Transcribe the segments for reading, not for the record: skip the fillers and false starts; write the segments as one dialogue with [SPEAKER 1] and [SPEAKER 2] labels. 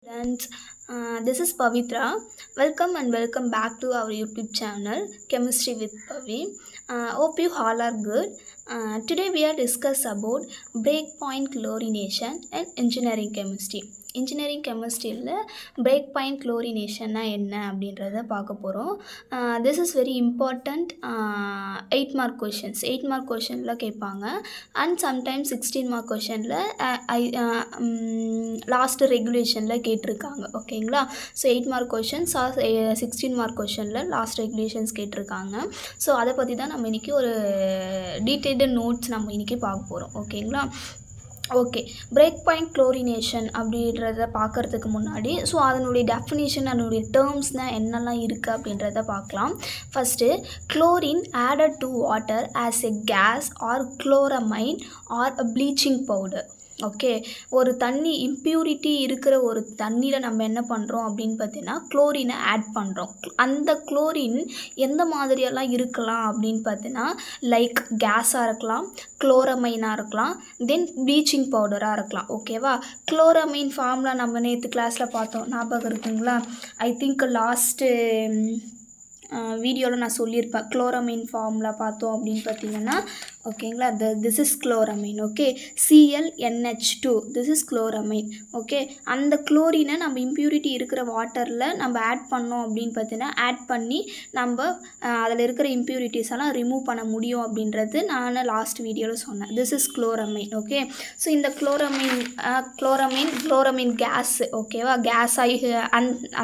[SPEAKER 1] Students, this is Pavitra. Welcome back to our YouTube channel, Chemistry with Pavi. Hope you all are good. Today we are discuss about breakpoint chlorination and engineering chemistry. Engineering கெமிஸ்ட்ரியில் break point குளோரினேஷன்னா என்ன அப்படின்றத பார்க்க போகிறோம். This is very important 8 mark questions. 8 mark கொஷனில் கேட்பாங்க. And sometimes 16 mark கொஷனில் last ரெகுலேஷனில் கேட்டிருக்காங்க. ஓகேங்களா? ஸோ 8 மார்க் கொஷின்ஸ் 16 மார்க் கொஷனில் லாஸ்ட் ரெகுலேஷன்ஸ் கேட்டிருக்காங்க. ஸோ அதை பற்றி தான் நம்ம இன்றைக்கி ஒரு டீட்டெயில்டு நோட்ஸ் நம்ம இன்றைக்கி பார்க்க போகிறோம். ஓகேங்களா? ஓகே, பிரேக் பாயிண்ட் குளோரினேஷன் அப்படின்றத பார்க்குறதுக்கு முன்னாடி அதனுடைய டெஃபினிஷன், அதனுடைய டேர்ம்ஸ்னால் என்னெல்லாம் இருக்குது அப்படின்றத பார்க்கலாம். First, chlorine added to water as a gas or chloramine or a bleaching powder. Okay, ஒரு தண்ணி இம்ப்யூரிட்டி இருக்கிற ஒரு தண்ணியில் நம்ம என்ன பண்ணுறோம் அப்படின்னு பார்த்தீங்கன்னா குளோரினை ஆட் பண்ணுறோம். அந்த குளோரின் எந்த மாதிரியெல்லாம் இருக்கலாம் அப்படின்னு பார்த்தீங்கன்னா லைக் கேஸாக இருக்கலாம், குளோரமைனாக இருக்கலாம், தென் ப்ளீச்சிங் பவுடராக இருக்கலாம். ஓகேவா? குளோரமைன் ஃபார்முலா நம்ம நேற்று கிளாஸில் பார்த்தோம், ஞாபகம் இருக்குங்களா? ஐ திங்க் லாஸ்ட்டு வீடியோவில் நான் சொல்லியிருப்பேன். குளோரமைன் ஃபார்முலா பார்த்தோம் அப்படின்னு பார்த்தீங்கன்னா, ஓகேங்களா, this is chloramine. Okay, ClNH2 this is chloramine. Okay, அந்த குளோரினை நம்ம இம்ப்யூரிட்டி இருக்கிற வாட்டரில் நம்ம ஆட் பண்ணோம் அப்படின்னு பார்த்தீங்கன்னா ஆட் பண்ணி நம்ம அதில் இருக்கிற இம்ப்யூரிட்டிஸ் எல்லாம் ரிமூவ் பண்ண முடியும் அப்படின்றது நான் லாஸ்ட் வீடியோவில் சொன்னேன். This is chloramine. Okay, so இந்த குளோரமைன் கேஸ். ஓகேவா? கேஸ் ஆகி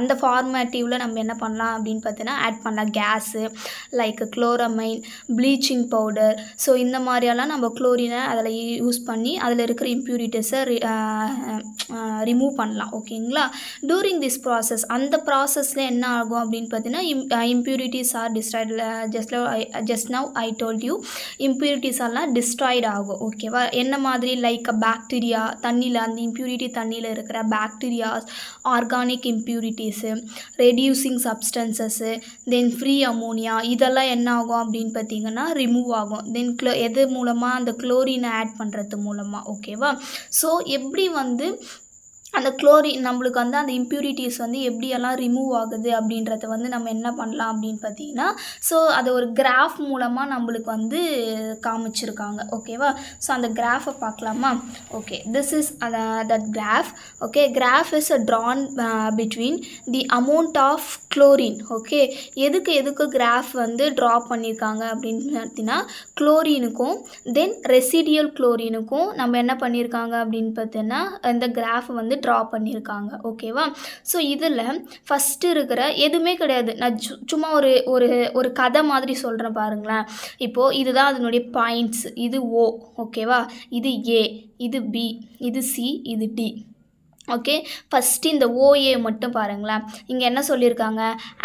[SPEAKER 1] அந்த ஃபார்மேட்டிவில் நம்ம என்ன பண்ணலாம் அப்படின்னு பார்த்தீங்கன்னா ஆட் பண்ணலாம் gas like chloramine, bleaching powder. So இந்த மாதிரியெல்லாம் நம்ம குளோரினை அதில் யூஸ் பண்ணி அதில் இருக்கிற இம்ப்யூரிட்டிஸை ரிமூவ் பண்ணலாம். ஓகேங்களா? டூரிங் திஸ் ப்ராசஸ், அந்த ப்ராசஸில் என்ன ஆகும் அப்படின்னு பார்த்தீங்கன்னா impurities are destroyed. Just now I told you, impurities எல்லாம் டிஸ்ட்ராய்டு ஆகும். ஓகேவா? என்ன மாதிரி? லைக் பாக்டீரியா, தண்ணியில் அந்த இம்ப்யூரிட்டி தண்ணியில் இருக்கிற bacterias, organic impurities, reducing substances, then free ammonia, இதெல்லாம் என்ன ஆகும் அப்படின்னு பார்த்தீங்கன்னா ரிமூவ் ஆகும். தென் எது மூலமாக? அந்த குளோரினை ஆட் பண்ணுறது மூலமாக. ஓகேவா? ஸோ எப்படி வந்து அந்த குளோரின் நம்மளுக்கு வந்து அந்த இம்ப்யூரிட்டிஸ் வந்து எப்படியெல்லாம் ரிமூவ் ஆகுது அப்படின்றத வந்து நம்ம என்ன பண்ணலாம் அப்படின்னு பார்த்தீங்கன்னா அது ஒரு கிராஃப் மூலமாக நம்மளுக்கு வந்து காமிச்சிருக்காங்க. ஓகேவா? ஸோ அந்த கிராஃபை பார்க்கலாமா? Okay, this is that graph. Okay, graph is drawn between the amount of chlorine. Okay, எதுக்கு கிராஃப் வந்து ட்ரா பண்ணியிருக்காங்க அப்படின்னு பார்த்தீங்கன்னா குளோரினுக்கும் தென் ரெசிடியல் குளோரினுக்கும் நம்ம என்ன பண்ணியிருக்காங்க அப்படின்னு பார்த்தீங்கன்னா இந்த கிராஃப் வந்து ட்ரா பண்ணியிருக்காங்க. ஓகேவா? ஸோ இதில் ஃபஸ்ட்டு இருக்கிற எதுவுமே கிடையாது. நான் சும்மா ஒரு கதை மாதிரி சொல்கிறேன் பாருங்களேன். இப்போது இதுதான் அதனுடைய பாயிண்ட்ஸ். இது O. ஓகேவா? இது A, இது B, இது C, இது D. ஓகே, ஃபஸ்ட்டு இந்த OA மட்டும் பாருங்களேன். இங்கே என்ன சொல்லியிருக்காங்க?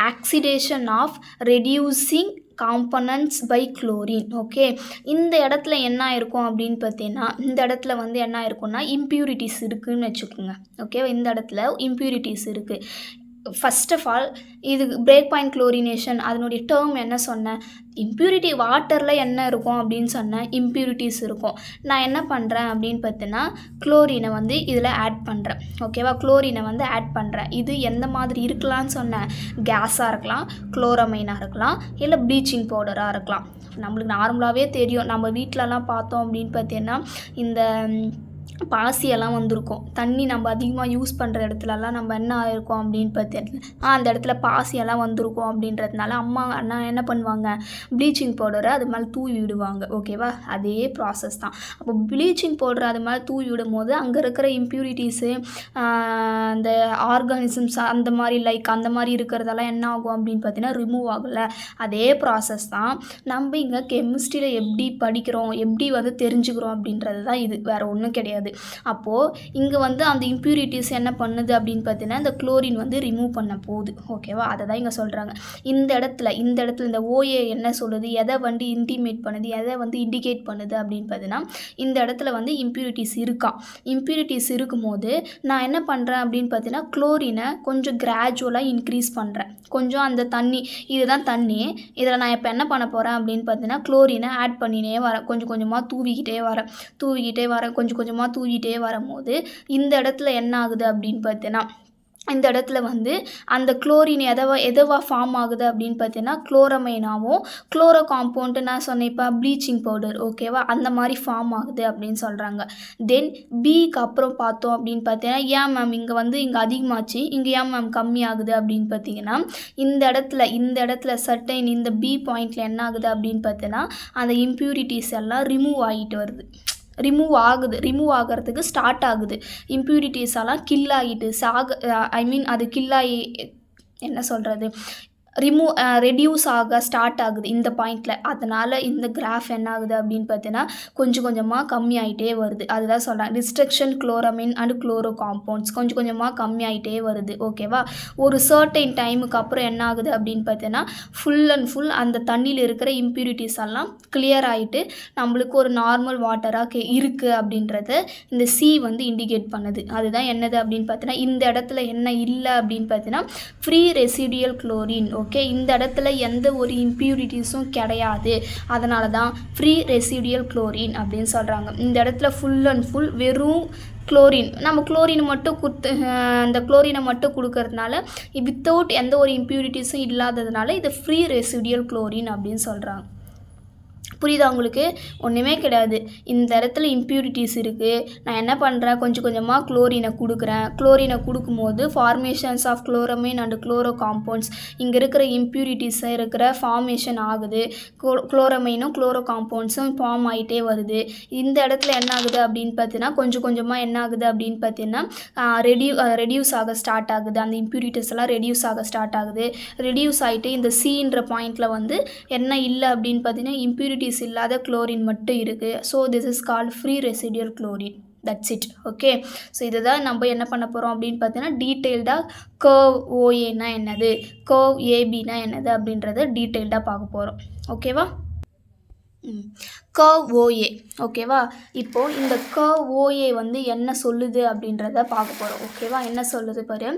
[SPEAKER 1] Oxidation of reducing components by chlorine. Okay, இந்த இடத்துல என்ன ஆயிருக்கும் அப்படின்னு பார்த்தீங்கன்னா இந்த இடத்துல வந்து என்ன ஆயிருக்கும்னா இம்ப்யூரிட்டிஸ் இருக்குதுன்னு வச்சுக்கோங்க. ஓகே, இந்த இடத்துல இம்ப்யூரிட்டிஸ் இருக்குது. ஃபஸ்ட் ஆஃப் ஆல் இது பிரேக் பாயிண்ட் குளோரினேஷன், அதனுடைய டேர்ம் என்ன சொன்னேன்? இம்ப்யூரிட்டி வாட்டரில் என்ன இருக்கும் அப்படின்னு சொன்னேன்? இம்ப்யூரிட்டிஸ் இருக்கும். நான் என்ன பண்ணுறேன் அப்படின்னு பார்த்தீங்கன்னா குளோரினை வந்து இதில் ஆட் பண்ணுறேன். ஓகேவா? குளோரினை வந்து ஆட் பண்ணுறேன். இது எந்த மாதிரி இருக்கலாம்னு சொன்னேன்? கேஸாக இருக்கலாம், குளோரமைனாக இருக்கலாம், இல்லை ப்ளீச்சிங் பவுடராக இருக்கலாம். நம்மளுக்கு நார்மலாகவே தெரியும், நம்ம வீட்டிலலாம் பார்த்தோம் அப்படின்னு பார்த்தீங்கன்னா இந்த பாசியெல்லாம் வந்திருக்கும். தண்ணி நம்ம அதிகமாக யூஸ் பண்ணுற இடத்துலலாம் நம்ம என்ன ஆயிருக்கோம் அப்படின்னு பார்த்தீங்கன்னா அந்த இடத்துல பாசியெல்லாம் வந்திருக்கும். அப்படின்றதுனால அண்ணா என்ன பண்ணுவாங்க? ப்ளீச்சிங் பவுடரை அது மேலே தூவி விடுவாங்க. ஓகேவா? அதே ப்ராசஸ் தான். அப்போ ப்ளீச்சிங் பவுடர் அது மேலே தூவி விடும் போது அங்கே இருக்கிற இம்ப்யூரிட்டிஸு, அந்த ஆர்கானிசம்ஸ் அந்த மாதிரி அந்த மாதிரி இருக்கிறதெல்லாம் என்ன ஆகும் அப்படின்னு பார்த்தீங்கன்னா ரிமூவ் ஆகலை. அதே ப்ராசஸ் தான் நம்ம இங்கே கெமிஸ்ட்ரியில் எப்படி படிக்கிறோம், எப்படி வந்து தெரிஞ்சுக்கிறோம் அப்படின்றது தான் இது. வேறு ஒன்றும் கிடையாது. அப்போது இங்கே வந்து அந்த இம்ப்யூரிட்டிஸ் என்ன பண்ணுது அப்படின்னு பார்த்தீங்கன்னா இந்த குளோரின் வந்து ரிமூவ் பண்ண போகுது. ஓகேவா? அதை தான் இங்கே சொல்கிறாங்க. இந்த இடத்துல இந்த OA என்ன சொல்லுது? எதை வந்து இன்டிமேட் பண்ணுது, எதை வந்து இண்டிகேட் பண்ணுது அப்படின்னு பார்த்தீங்கன்னா இந்த இடத்துல வந்து இம்ப்யூரிட்டிஸ் இருக்கா. இம்ப்யூரிட்டிஸ் இருக்கும்போது நான் என்ன பண்ணுறேன் அப்படின்னு பார்த்தீங்கன்னா குளோரினை கொஞ்சம் கிராஜுவலாக இன்க்ரீஸ் பண்ணுறேன். கொஞ்சம் அந்த தண்ணி, இதுதான் தண்ணி, இதில் நான் இப்போ என்ன பண்ண போகிறேன் அப்படின்னு பார்த்தீங்கன்னா குளோரினை ஆட் பண்ணினே வரேன். கொஞ்சம் கொஞ்சமாக தூவிக்கிட்டே வரேன். கொஞ்சம் கொஞ்சமாக தூவிட்டே வரும்போது இந்த இடத்துல என்ன ஆகுது அப்படின்னு பார்த்தீங்கன்னா இந்த இடத்துல வந்து அந்த குளோரின் எதுவா ஃபார்ம் ஆகுது அப்படின்னு பார்த்தீங்கன்னா குளோரமைனாவும் குளோரோ காம்பவுண்டு நான் சொன்னேன் இப்போ ப்ளீச்சிங் பவுடர் ஓகேவா அந்த மாதிரி ஃபார்ம் ஆகுது அப்படின்னு சொல்கிறாங்க. தென் பிக்கு அப்புறம் பார்த்தோம் அப்படின்னு பார்த்தீங்கன்னா ஏன் மேம் இங்கே வந்து இங்கே அதிகமாச்சு இங்கே ஏன் மேம் கம்மி ஆகுது அப்படின்னு பார்த்தீங்கன்னா இந்த இடத்துல சர்டைன் இந்த பி பாயிண்டில் என்ன ஆகுது அப்படின்னு பார்த்தீங்கன்னா அந்த இம்ப்யூரிட்டிஸ் எல்லாம் ரிமூவ் ஆகிட்டு வருது. ரிமூவ் ஆகிறதுக்கு ஸ்டார்ட் ஆகுது. இம்ப்யூரிட்டிஸ் எல்லாம் கில் ஆகிட்டு அது கில்லாகி என்ன சொல்கிறது ரெடியூஸ் ஆக ஸ்டார்ட் ஆகுது இந்த பாயிண்டில். அதனால் இந்த கிராஃப் என்ன ஆகுது அப்படின்னு பார்த்தீங்கன்னா கொஞ்சம் கொஞ்சமாக கம்மி ஆகிட்டே வருது. அதுதான் சொல்கிறேன் டிஸ்ட்ரக்ஷன் குளோரமைன் அண்ட் குளோரோ காம்பவுண்ட்ஸ் கொஞ்சம் கொஞ்சமாக கம்மி ஆகிட்டே வருது ஓகேவா. ஒரு சர்டைன் டைமுக்கு அப்புறம் என்ன ஆகுது அப்படின்னு பார்த்தீங்கன்னா ஃபுல் அண்ட் ஃபுல் அந்த தண்ணியில் இருக்கிற இம்ப்யூரிட்டிஸ் எல்லாம் கிளியர் ஆகிட்டு நம்மளுக்கு ஒரு நார்மல் வாட்டராக இருக்குது அப்படின்றத இந்த சி வந்து இண்டிகேட் பண்ணுது. அதுதான் என்னது அப்படின்னு பார்த்தீங்கன்னா இந்த இடத்துல என்ன இல்லை அப்படின்னு பார்த்தீங்கன்னா ஃப்ரீ ரெசிடியல் குளோரின் ஓகே. இந்த இடத்துல எந்த ஒரு இம்ப்யூரிட்டிஸும் கிடையாது. அதனால தான் ஃப்ரீ ரெசிடியல் குளோரின் அப்படின்னு சொல்கிறாங்க. இந்த இடத்துல ஃபுல் அண்ட் ஃபுல் வெறும் குளோரின் நம்ம குளோரினை மட்டும் அந்த குளோரினை மட்டும் கொடுக்கறதுனால வித்தவுட் எந்த ஒரு இம்ப்யூரிட்டிஸும் இல்லாததுனால இது ஃப்ரீ ரெசிடியல் குளோரின் அப்படின்னு சொல்கிறாங்க. புரியுதா உங்களுக்கு? ஒன்றுமே கிடையாது. இந்த இடத்துல இம்ப்யூரிட்டிஸ் இருக்குது. நான் என்ன பண்ணுறேன் கொஞ்சம் கொஞ்சமாக குளோரினை கொடுக்குறேன். குளோரினை கொடுக்கும்போது formations of chloramine and chloro compounds இங்கே இருக்கிற இம்ப்யூரிட்டிஸை இருக்கிற ஃபார்மேஷன் ஆகுது. குளோரமைனும் குளோரோ காம்பவுண்ட்ஸும் ஃபார்ம் ஆகிட்டே வருது. இந்த இடத்துல என்ன ஆகுது அப்படின்னு பார்த்தீங்கன்னா கொஞ்சம் கொஞ்சமாக என்ன ஆகுது அப்படின்னு பார்த்தீங்கன்னா ரெடியூஸ் ஆக ஸ்டார்ட் ஆகுது. அந்த இம்ப்யூரிட்டிஸ் எல்லாம் ரெடியூஸ் ஆக ஸ்டார்ட் ஆகுது. ரெடியூஸ் ஆகிட்டு இந்த சின்ற பாயிண்டில் வந்து என்ன இல்லை அப்படின்னு பார்த்தீங்கன்னா இம்ப்யூரிட்டிஸ் இல்லாத குளோரின் மட்டும் இருக்குது. So this is called free residual chlorine. That's it. Okay. So இதை தான் நம்ம என்ன பண்ண போகிறோம் அப்படின்னு பார்த்தீங்கன்னா டீட்டெயில்டாக கர்வ் ஓஏனா என்னது கர்வ் ஏபினா என்னது அப்படின்றத டீட்டெயில்டாக பார்க்க போகிறோம். ஓகேவா? கர்வ் ஓஏ ஓகேவா. இப்போது இந்த கர்வ் ஓஏ வந்து என்ன சொல்லுது அப்படின்றத பார்க்க போகிறோம். ஓகேவா? என்ன சொல்லுது பாரு.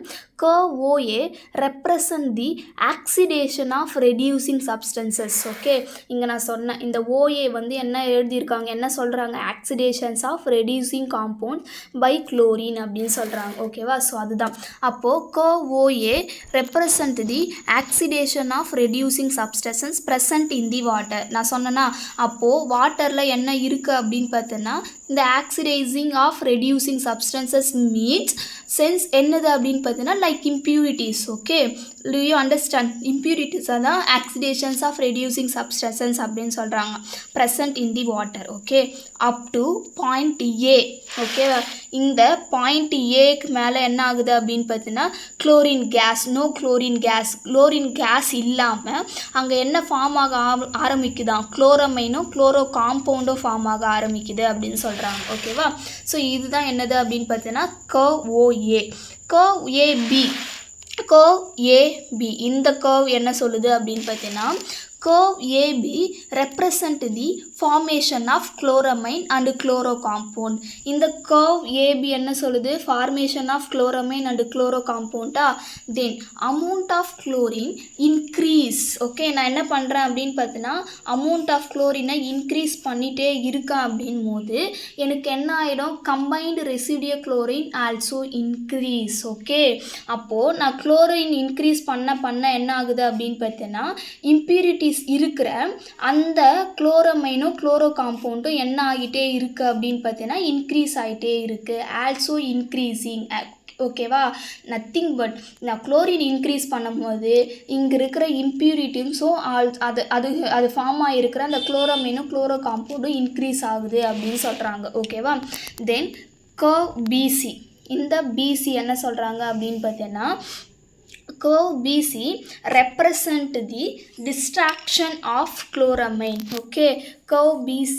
[SPEAKER 1] Curve OA represent the oxidation of reducing substances. Okay. இங்கே நான் சொன்னேன் இந்த ஓஏ வந்து என்ன எழுதியிருக்காங்க என்ன சொல்கிறாங்க oxidations of reducing compound by chlorine அப்படின்னு சொல்கிறாங்க. ஓகேவா? ஸோ அதுதான் அப்போது curve OA represent the oxidation of reducing substances present in the water. நான் சொன்னேன்னா அப்போது வாட்டரில் என்ன இருக்குது அப்படின்னு பார்த்தோன்னா இந்த oxidising of reducing substances means sense என்னது அப்படின்னு பார்த்தீங்கன்னா like impurities. Okay. Do you understand? இம்ப்யூரிட்டிஸாக தான் ஆக்சிடேஷன்ஸ் ஆஃப் ரெடியூசிங் சப்ஸ்டன்சஸ் அப்படின்னு சொல்கிறாங்க present in the water. Okay. Up to point A. ஓகேவா? இந்த பாயிண்ட் ஏக்கு மேலே என்ன ஆகுது அப்படின்னு பார்த்தீங்கன்னா குளோரின் கேஸ் இல்லாமல் அங்கே என்ன ஃபார்ம் ஆக ஆரம்பிக்குதான் குளோரமைனும் குளோரோ காம்பவுண்டும் ஃபார்ம் ஆக ஆரம்பிக்குது அப்படின்னு சொல்கிறாங்க. ஓகேவா? ஸோ இதுதான் என்னது அப்படின்னு பார்த்தீங்கன்னா கர்வ் ஓஏ. கர்வ் ஏபி இந்த கர்வ் என்ன சொல்லுது அப்படின்னு பார்த்தீங்கன்னா curve AB represent the formation of chloramine and chloro compound. இந்த curve AB என்ன சொல்லுது? formation of chloramine and chloro compound. Then amount of chlorine increase. Okay, நான் என்ன பண்ணுறேன் அப்படின்னு பார்த்தீங்கன்னா amount of chlorine increase பண்ணிட்டே இருக்கேன் அப்படின் போது எனக்கு என்ன ஆகிடும்? combined residual chlorine also increase. Okay, அப்போது நான் chlorine increase பண்ண என்ன ஆகுது அப்படின்னு பார்த்தீங்கன்னா impurities இருக்கிற அந்த குளோரமைனும் குளோரோ காம்பவுண்டும் என்ன ஆகிட்டே இருக்குது அப்படின்னு பார்த்தீங்கன்னா இன்க்ரீஸ் ஆகிட்டே இருக்குது. Also increasing. ஓகேவா? நத்திங் பட் நான் குளோரின் இன்க்ரீஸ் பண்ணும்போது இங்கே இருக்கிற இம்ப்யூரிட்டிஸும் அது ஃபார்ம் ஆகிருக்கிற அந்த குளோரமைனும் குளோரோ காம்பவுண்டும் இன்க்ரீஸ் ஆகுது அப்படின்னு சொல்கிறாங்க. ஓகேவா? தென் கர்வ் பிசி. இந்த பிசி என்ன சொல்கிறாங்க அப்படின்னு பார்த்தீங்கன்னா curve BC represent the distraction of chloramine. Okay, curve BC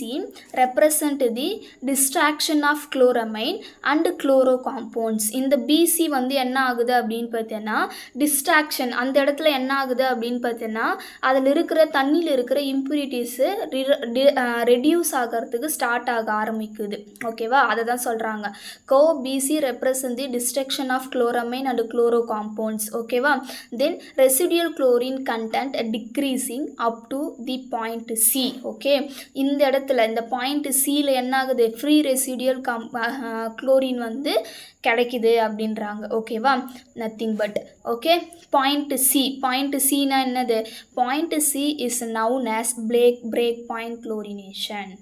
[SPEAKER 1] represent the distraction of chloramine and chloro compounds. இந்த BC வந்து என்ன ஆகுது அப்படின்னு பார்த்தீங்கன்னா distraction. அந்த இடத்துல என்ன ஆகுது அப்படின்னு பார்த்தீங்கன்னா அதில் இருக்கிற தண்ணியில் இருக்கிற impurities ரெடியூஸ் ஆகிறதுக்கு ஸ்டார்ட் ஆக ஆரம்பிக்குது. ஓகேவா? அதை தான் சொல்கிறாங்க curve BC represent the distraction of chloramine and chloro compounds. ஓகேவா? Then residual chlorine content decreasing up to the point C. Okay, இந்த இடத்துல இந்த பாயிண்ட் சியில் என்ன ஆகுது, ஃப்ரீ ரெசிடியல் குளோரின் வந்து கிடைக்குது அப்படின்றாங்க. ஓகேவா, நத்திங் பட். ஓகே, பாயிண்ட் சினா என்னது, point C is noun as break point chlorination.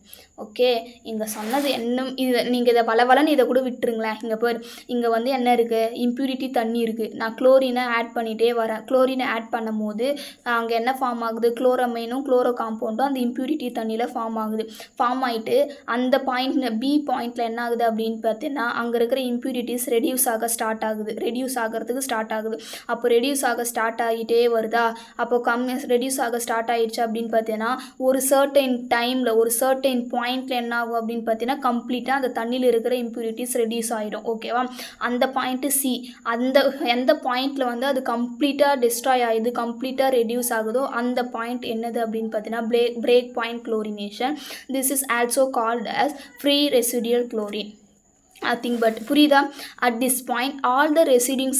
[SPEAKER 1] Okay, இங்கே சொன்னது என்ன, இது நீங்கள் இதை வளவலன்னு இதை கூட விட்டுருங்களேன். இங்கே பேர் இங்கே வந்து என்ன இருக்குது, இம்ப்யூரிட்டி தண்ணி இருக்குது, நான் குளோரினை ஆட் பண்ணிகிட்டே வரேன். குளோரினை ஆட் பண்ணும் போது அங்கே என்ன ஃபார்ம் ஆகுது, குளோரமைனும் குளோரோ காம்பவுண்டும் அந்த இம்ப்யூரிட்டி தண்ணியில் ஃபார்ம் ஆகுது. ஃபார்ம் ஆகிட்டு அந்த பாயிண்ட் பி பாயிண்டில் என்ன ஆகுது அப்படின்னு பார்த்தீங்கன்னா, அங்கே இருக்கிற இம்ப்யூரிட்டிஸ் ரெடியூஸ் ஆகிறதுக்கு ஸ்டார்ட் ஆகுது. அப்போ ரெடியூஸ் ஆக ஸ்டார்ட் ஆகிட்டே வருதா, அப்போ ரெடியூஸ் ஆக ஸ்டார்ட் ஆகிடுச்சு அப்படின்னு பார்த்தீங்கன்னா, ஒரு சர்டைன் டைமில் ஒரு சர்டைன் பாயிண்ட்ல என்ன ஆகும் அப்படின்னு பார்த்தீங்கன்னா, கம்ப்ளீட்டாக அந்த தண்ணியில் இருக்கிற இம்ப்யூரிட்டிஸ் ரெடியூஸ் ஆகிடும். ஓகேவா, அந்த பாயிண்ட்டு சி, எந்த பாயிண்ட்டில் வந்து அது கம்ப்ளீட்டாக டிஸ்ட்ராய் ஆகுது, கம்ப்ளீட்டாக ரெடியூஸ் ஆகுதோ அந்த பாயிண்ட் என்னது அப்படின்னு பார்த்தீங்கன்னா break point chlorination. This is also called as free residual chlorine. Nothing but புரியுதா, at this point all the residing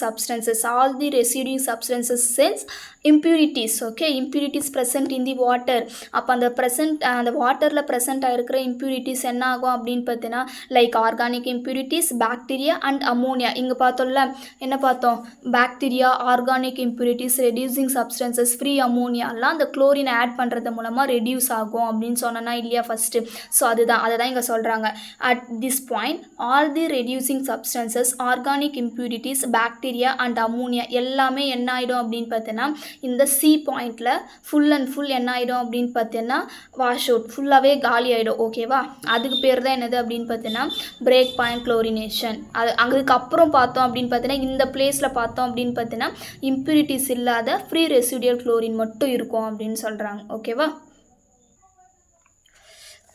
[SPEAKER 1] substances sense impurities. Okay, impurities present in the water. அப்போ அந்த வாட்டரில் ப்ரெசென்ட் ஆகிருக்கிற இம்ப்யூரிட்டிஸ் என்ன ஆகும் அப்படின்னு பார்த்தீங்கன்னா, like organic impurities, bacteria and ammonia. இங்கே பார்த்தோம்ல, என்ன பார்த்தோம், bacteria, organic impurities, reducing substances, free அமோனியாலாம் அந்த குளோரினை ஆட் பண்ணுறது மூலமாக ரெடியூஸ் ஆகும் அப்படின்னு சொன்னோன்னா இல்லையா ஃபஸ்ட்டு. ஸோ அதை தான் இங்கே சொல்கிறாங்க. At this point all the reducing substances, organic impurities, bacteria and ammonia எல்லாமே என்ன ஆகிடும் அப்படின்னு பார்த்தீங்கன்னா, இந்த சி பாயிண்டில் ஃபுல் அண்ட் ஃபுல் என்ன ஆகிடும் அப்படின்னு பார்த்தீங்கன்னா, வாஷ் அவுட், ஃபுல்லாகவே காலி ஆகிடும். ஓகேவா, அதுக்கு பேர் தான் என்னது அப்படின்னு பார்த்தீங்கன்னா பிரேக் பாயிண்ட் குளோரினேஷன். அதுக்கப்புறம் பார்த்தோம் அப்படின்னு பார்த்தீங்கன்னா, இந்த பிளேஸில் பார்த்தோம் அப்படின்னு பார்த்தீங்கன்னா இம்ப்யூரிட்டிஸ் இல்லாத ஃப்ரீ ரெசிடியல் குளோரின் மட்டும் இருக்கும் அப்படின்னு சொல்கிறாங்க. ஓகேவா,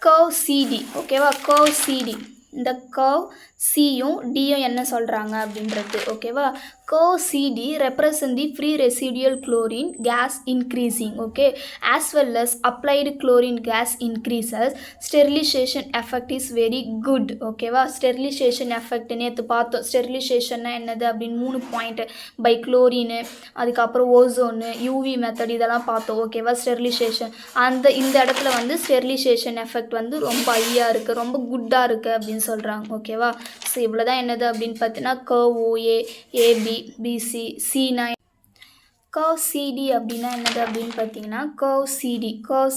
[SPEAKER 1] கர்வ் சிடி. ஓகேவா, கர்வ் சிடி, இந்த கர்வ் சியும் டியும் என்ன சொல்கிறாங்க அப்படின்றது. ஓகேவா, curve CD represent the free residual chlorine gas increasing. Okay, as well as applied chlorine gas increases, sterilization effect is very good. ஓகேவா, ஸ்டெரிலைசேஷன் எஃபெக்ட் நேற்று பார்த்தோம். ஸ்டெரிலைசேஷன்னா என்னது அப்படின்னு 3 பாயிண்ட், பை குளோரின், அதுக்கப்புறம் ஓசோனு, யூவி மெத்தட் இதெல்லாம் பார்த்தோம். ஓகேவா, ஸ்டெரிலைசேஷன் இந்த இடத்துல வந்து ஸ்டெரிலைசேஷன் எஃபெக்ட் வந்து ரொம்ப ஹையாக இருக்குது, ரொம்ப குட்டாக இருக்குது அப்படின்னு சொல்கிறாங்க. ஓகேவா, ஸோ இவ்வளோ தான் என்னது அப்படின்னு பார்த்தீங்கன்னா கர்வ் ஓஏ, ஏபி, பிசி, சி9. கர்வ் சிடி அப்படின்னா என்னது அப்படின்னு பார்த்தீங்கன்னா, கர்வ்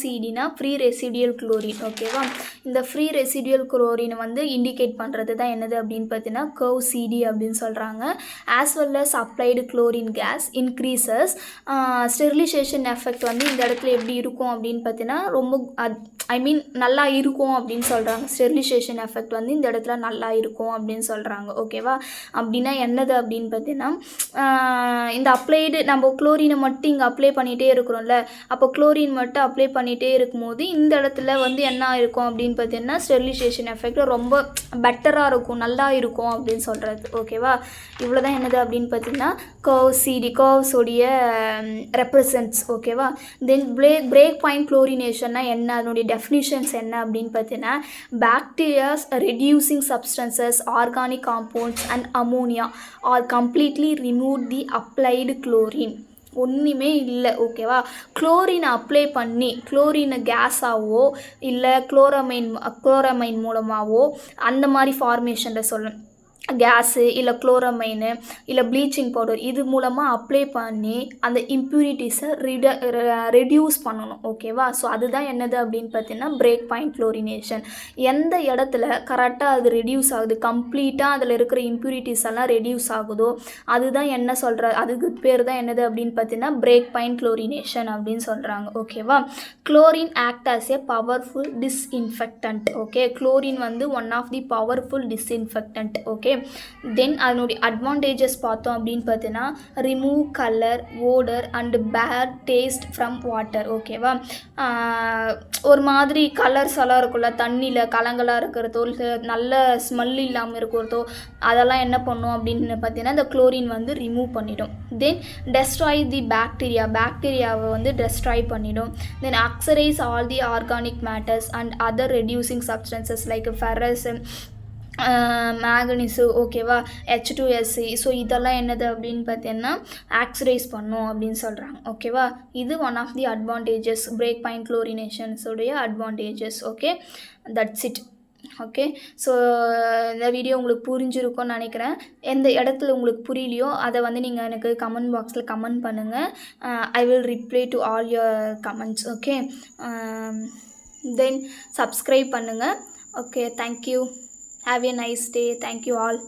[SPEAKER 1] சிடினா ஃப்ரீ ரெசிடியல் குளோரின். ஓகேவா, இந்த ஃப்ரீ ரெசிடியல் குளோரினை வந்து இண்டிகேட் பண்ணுறது தான் என்னது அப்படின்னு பார்த்தீங்கன்னா கர்வ் சிடி அப்படின்னு சொல்கிறாங்க. As well as applied chlorine gas increases, sterilization effect வந்து இந்த இடத்துல எப்படி இருக்கும் அப்படின்னு பார்த்தீங்கன்னா ரொம்ப நல்லா இருக்கும் அப்படின்னு சொல்கிறாங்க. ஸ்டெரிலைசேஷன் எஃபெக்ட் வந்து இந்த இடத்துல நல்லா இருக்கும் அப்படின்னு சொல்கிறாங்க. ஓகேவா, அப்படின்னா என்னது அப்படின்னு பார்த்தீங்கன்னா, இந்த அப்ளைடு நம்ம குளோரினை மட்டும் இங்கே அப்ளை பண்ணிகிட்டே இருக்கிறோம்ல, அப்போ குளோரின் மட்டும் அப்ளை பண்ணிகிட்டே இருக்கும்போது இந்த இடத்துல வந்து என்ன இருக்கும் அப்படின்னு பார்த்தீங்கன்னா ஸ்டெரிலைசேஷன் எஃபெக்ட் ரொம்ப பெட்டராக இருக்கும், நல்லா இருக்கும் அப்படின்னு சொல்கிறது. ஓகேவா, இவ்வளோ தான் என்னது அப்படின்னு பார்த்தீங்கன்னா கர்வ் சிடி, கர்வ்ஸோடைய ரெப்ரசன்ட்ஸ். ஓகேவா, தென் பிரேக் பாயிண்ட் குளோரினேஷன்னா என்ன, அதனுடைய டெஃபினிஷன்ஸ் என்ன அப்படின்னு பார்த்தீங்கன்னா, bacterias reducing substances, organic compounds and ammonia are completely remove the applied chlorine. ஒன்றுமே இல்லை. ஓகேவா, குளோரினை அப்ளை பண்ணி குளோரினை கேஸாவோ இல்லை குளோரமைன் மூலமாகவோ அந்த மாதிரி ஃபார்மேஷனில் சொல்லணும், கேஸு இல்லை குளோரமைனு இல்லை ப்ளீச்சிங் பவுடர் இது மூலமாக அப்ளை பண்ணி அந்த இம்ப்யூரிட்டிஸை ரெடியூஸ் பண்ணணும். ஓகேவா, ஸோ அதுதான் என்னது அப்படின்னு பார்த்தீங்கன்னா பிரேக் பாயிண்ட் குளோரினேஷன். எந்த இடத்துல கரெக்டாக அது ரெடியூஸ் ஆகுது, கம்ப்ளீட்டாக அதில் இருக்கிற இம்ப்யூரிட்டிஸ் எல்லாம் ரெடியூஸ் ஆகுதோ அதுதான் என்ன அதுக்கு பேர் தான் என்னது அப்படின்னு பார்த்தீங்கன்னா பிரேக் பாயிண்ட் குளோரினேஷன் அப்படின்னு சொல்கிறாங்க. ஓகேவா, chlorine act as a powerful disinfectant. Okay, chlorine வந்து one of the powerful disinfectant. Okay, then அதனுடைய அட்வான்டேஜஸ் பார்த்தோம் அப்படின்னு பார்த்தீங்கன்னா remove colour, odour and bad taste from water. ஓகேவா, ஒரு மாதிரி கலர்ஸ் எல்லாம் இருக்கும்ல, தண்ணியில் கலங்களாக இருக்கிறதோ நல்ல ஸ்மெல் இல்லாமல் இருக்கிறதோ அதெல்லாம் என்ன பண்ணும் அப்படின்னு பார்த்தீங்கன்னா இந்த குளோரின் வந்து ரிமூவ் பண்ணிடும். தென் டெஸ்ட்ராய் தி பாக்டீரியாவை வந்து டெஸ்ட்ராய் பண்ணிடும். Then oxidise all the organic matters and other reducing substances like ferrous manganese ஓகேவா, H2SC. ஸோ இதெல்லாம் என்னது அப்படின்னு பார்த்தீங்கன்னா ஆக்சிடைஸ் பண்ணும் அப்படின்னு சொல்கிறாங்க. ஓகேவா, இது one of the advantages break point குளோரினேஷன்ஸோடைய advantages. Okay, that's it. Okay, so இந்த வீடியோ உங்களுக்கு புரிஞ்சிருக்கும்னு நினைக்கிறேன். எந்த இடத்துல உங்களுக்கு புரியலையோ அதை வந்து நீங்கள் எனக்கு கமெண்ட் பாக்ஸில் கமெண்ட் பண்ணுங்கள். I will reply to all your comments. Okay, then subscribe பண்ணுங்கள். Okay, thank you. Have a nice day. Thank you all.